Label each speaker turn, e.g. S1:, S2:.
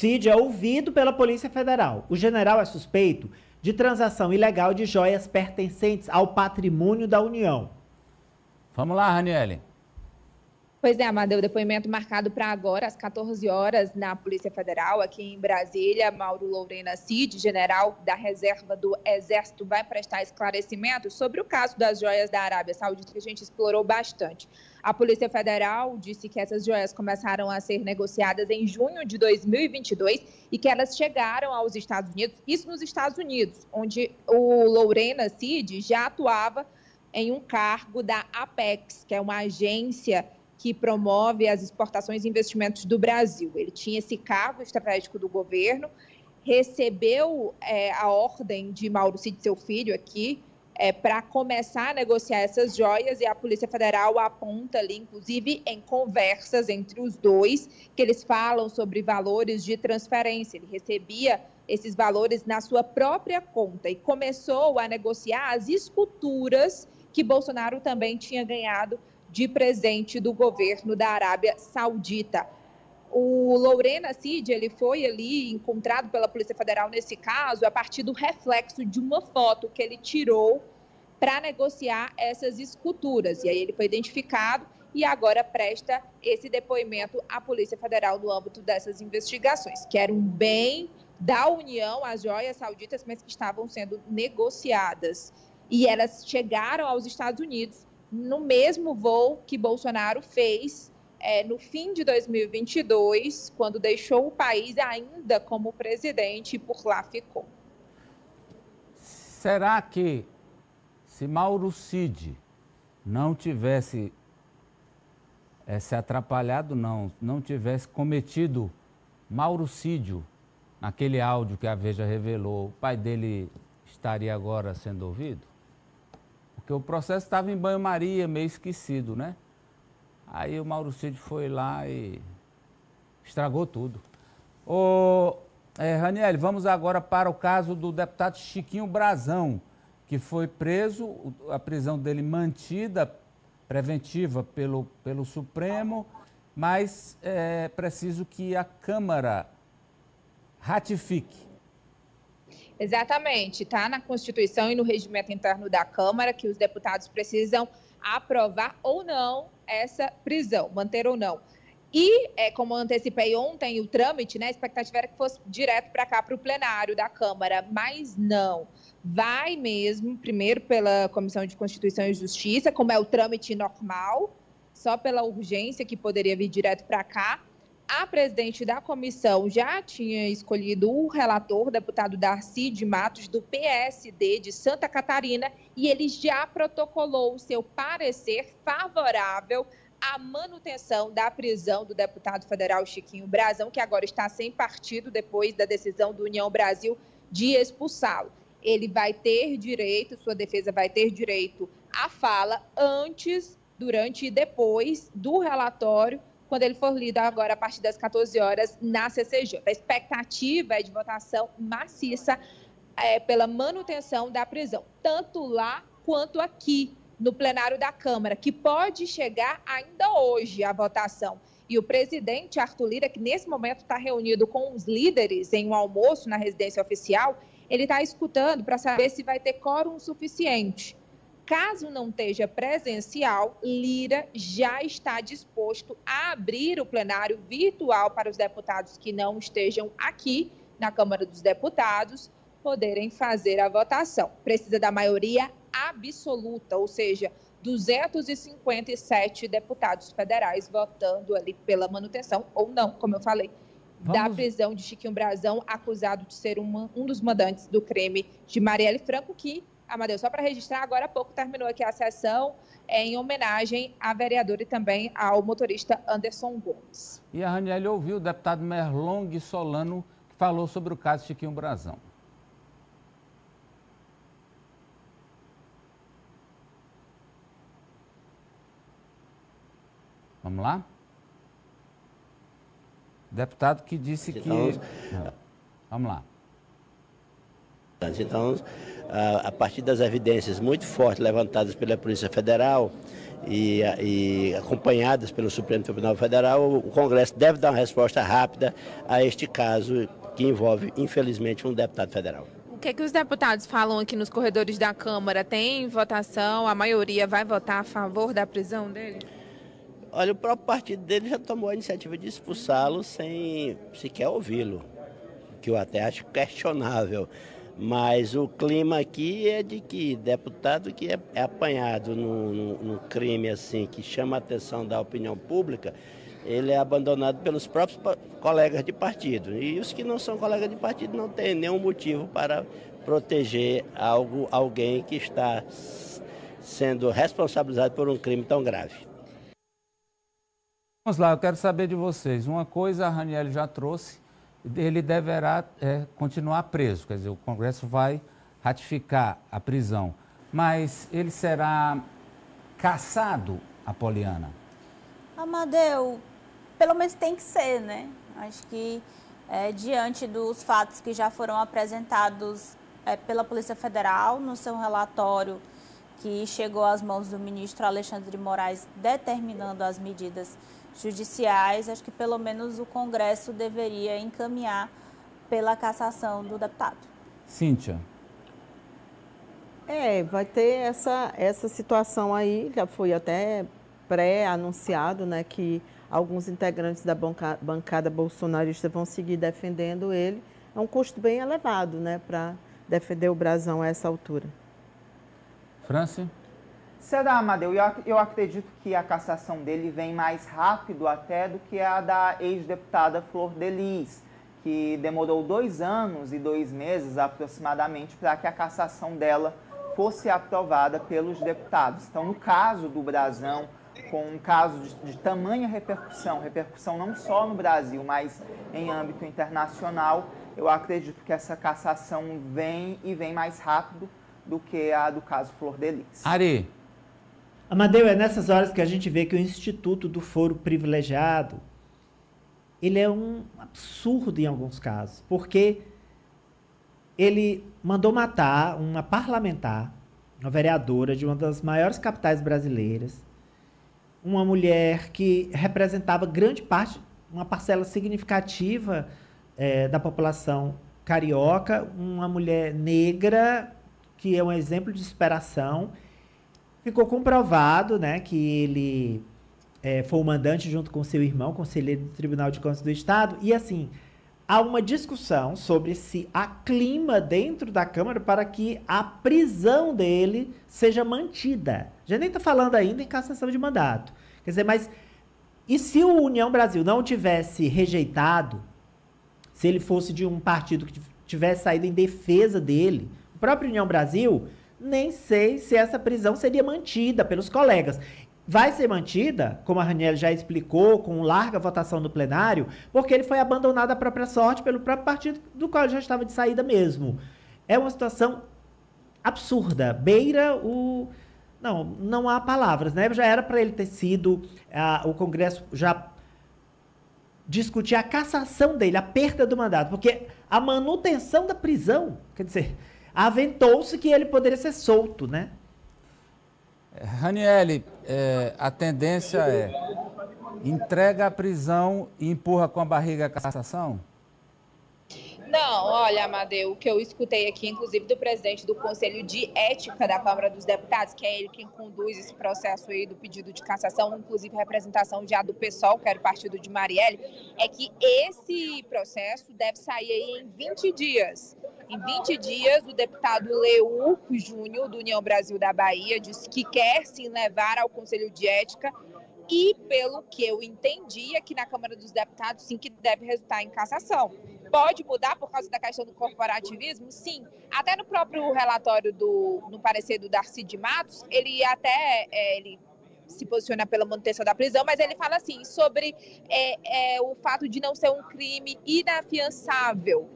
S1: Cid é ouvido pela Polícia Federal. O general é suspeito de transação ilegal de joias pertencentes ao patrimônio da União.
S2: Vamos lá, Raniele.
S3: Pois é, Amadeu, depoimento marcado para agora, às 14 horas, na Polícia Federal, aqui em Brasília. Mauro Lourena Cid, general da reserva do Exército, vai prestar esclarecimentos sobre o caso das joias da Arábia Saudita, que a gente explorou bastante. A Polícia Federal disse que essas joias começaram a ser negociadas em junho de 2022 e que elas chegaram aos Estados Unidos, isso nos Estados Unidos, onde o Lourena Cid já atuava em um cargo da Apex, que é uma agência que promove as exportações e investimentos do Brasil. Ele tinha esse cargo estratégico do governo, recebeu a ordem de Mauro Cid, seu filho, aqui, para começar a negociar essas joias, e a Polícia Federal aponta ali, inclusive em conversas entre os dois, que eles falam sobre valores de transferência. Ele recebia esses valores na sua própria conta e começou a negociar as esculturas que Bolsonaro também tinha ganhado de presente do governo da Arábia Saudita. O Lourena Cid, ele foi ali encontrado pela Polícia Federal nesse caso a partir do reflexo de uma foto que ele tirou para negociar essas esculturas. E aí ele foi identificado e agora presta esse depoimento à Polícia Federal no âmbito dessas investigações, que era um bem da União, as joias sauditas, mas que estavam sendo negociadas. E elas chegaram aos Estados Unidos no mesmo voo que Bolsonaro fez no fim de 2022, quando deixou o país ainda como presidente e por lá ficou.
S2: Será que se Mauro Cid não tivesse se atrapalhado, não tivesse cometido mauricídio naquele áudio que a Veja revelou, o pai dele estaria agora sendo ouvido? Porque o processo estava em banho-maria, meio esquecido, né? Aí o Mauro Cid foi lá e estragou tudo. Raniele, vamos agora para o caso do deputado Chiquinho Brazão, que foi preso, a prisão dele mantida, preventiva pelo Supremo, mas é preciso que a Câmara ratifique.
S3: Exatamente, está na Constituição e no regimento interno da Câmara que os deputados precisam aprovar ou não essa prisão, manter ou não. E, como eu antecipei ontem, o trâmite, né, a expectativa era que fosse direto para cá, para o plenário da Câmara, mas não. Vai mesmo, primeiro pela Comissão de Constituição e Justiça, como é o trâmite normal, só pela urgência que poderia vir direto para cá. A presidente da comissão já tinha escolhido o relator, deputado Darcy de Matos, do PSD de Santa Catarina, e ele já protocolou o seu parecer favorável à manutenção da prisão do deputado federal Chiquinho Brazão, que agora está sem partido depois da decisão do União Brasil de expulsá-lo. Ele vai ter direito, sua defesa vai ter direito à fala antes, durante e depois do relatório, quando ele for lido agora a partir das 14 horas na CCJ. A expectativa é de votação maciça pela manutenção da prisão, tanto lá quanto aqui no plenário da Câmara, que pode chegar ainda hoje à votação. E o presidente Arthur Lira, que nesse momento está reunido com os líderes em um almoço na residência oficial, ele está escutando para saber se vai ter quórum suficiente. Caso não esteja presencial, Lira já está disposto a abrir o plenário virtual para os deputados que não estejam aqui na Câmara dos Deputados poderem fazer a votação. Precisa da maioria absoluta, ou seja, 257 deputados federais votando ali pela manutenção ou não, como eu falei, da prisão de Chiquinho Brazão, acusado de ser um dos mandantes do crime de Marielle Franco, que, Amadeu, só para registrar, agora há pouco terminou aqui a sessão em homenagem à vereadora e também ao motorista Anderson Gomes.
S2: E a Raniele ouviu o deputado Merlong Solano, que falou sobre o caso Chiquinho Brazão. Vamos lá? Deputado que disse que... Vamos lá.
S4: Então, a partir das evidências muito fortes levantadas pela Polícia Federal e acompanhadas pelo Supremo Tribunal Federal, o Congresso deve dar uma resposta rápida a este caso que envolve, infelizmente, um deputado federal.
S3: O que os deputados falam aqui nos corredores da Câmara? Tem votação? A maioria vai votar a favor da prisão dele?
S4: Olha, o próprio partido dele já tomou a iniciativa de expulsá-lo sem sequer ouvi-lo, que eu até acho questionável. Mas o clima aqui é de que deputado que é apanhado num crime assim que chama a atenção da opinião pública, ele é abandonado pelos próprios colegas de partido. E os que não são colegas de partido não têm nenhum motivo para proteger alguém que está sendo responsabilizado por um crime tão grave.
S2: Vamos lá, eu quero saber de vocês. Uma coisa a Ranieri já trouxe, ele deverá continuar preso, quer dizer, o Congresso vai ratificar a prisão, mas ele será cassado, Apoliana?
S5: Amadeu, pelo menos tem que ser, né? Acho que diante dos fatos que já foram apresentados pela Polícia Federal no seu relatório que chegou às mãos do ministro Alexandre de Moraes determinando as medidas judiciais, acho que pelo menos o Congresso deveria encaminhar pela cassação do deputado.
S2: Cíntia.
S6: Vai ter essa situação aí, já foi até pré-anunciado, né, que alguns integrantes da bancada bolsonarista vão seguir defendendo ele. É um custo bem elevado, né, para defender o brasão a essa altura.
S2: França?
S7: Será, Amadeu? Eu acredito que a cassação dele vem mais rápido até do que a da ex-deputada Flor de Lis, que demorou 2 anos e 2 meses aproximadamente para que a cassação dela fosse aprovada pelos deputados. Então, no caso do brasão, com um caso de tamanha repercussão não só no Brasil, mas em âmbito internacional, eu acredito que essa cassação vem mais rápido do que a do caso Flor de Lis.
S2: Ari.
S1: Amadeu, é nessas horas que a gente vê que o Instituto do Foro Privilegiado, ele é um absurdo em alguns casos, porque ele mandou matar uma parlamentar, uma vereadora de uma das maiores capitais brasileiras, uma mulher que representava grande parte, uma parcela significativa da população carioca, uma mulher negra, que é um exemplo de superação. Ficou comprovado, né, que ele foi o mandante junto com seu irmão, conselheiro do Tribunal de Contas do Estado. E, assim, há uma discussão sobre se há clima dentro da Câmara para que a prisão dele seja mantida. Já nem está falando ainda em cassação de mandato. Quer dizer, mas e se o União Brasil não tivesse rejeitado, se ele fosse de um partido que tivesse saído em defesa dele, o próprio União Brasil, nem sei se essa prisão seria mantida pelos colegas. Vai ser mantida, como a Ranieri já explicou, com larga votação no plenário, porque ele foi abandonado à própria sorte pelo próprio partido do qual ele já estava de saída mesmo. É uma situação absurda, beira o... Não há palavras, né? Já era para ele ter sido, o Congresso já discutir a cassação dele, a perda do mandato, porque a manutenção da prisão, quer dizer, aventou-se que ele poderia ser solto, né?
S2: Ranieri, a tendência é entrega a prisão e empurra com a barriga a cassação?
S3: Não, olha, Amadeu, o que eu escutei aqui, inclusive do presidente do Conselho de Ética da Câmara dos Deputados, que é ele quem conduz esse processo aí do pedido de cassação, inclusive representação já do PSOL, que era o partido de Marielle, é que esse processo deve sair aí em 20 dias. Em 20 dias, o deputado Leu Júnior, do União Brasil da Bahia, disse que quer sim levar ao Conselho de Ética e, pelo que eu entendi, aqui na Câmara dos Deputados, sim, que deve resultar em cassação. Pode mudar por causa da questão do corporativismo? Sim. Até no próprio relatório, no parecer do Darcy de Matos, ele até ele se posiciona pela manutenção da prisão, mas ele fala assim sobre o fato de não ser um crime inafiançável.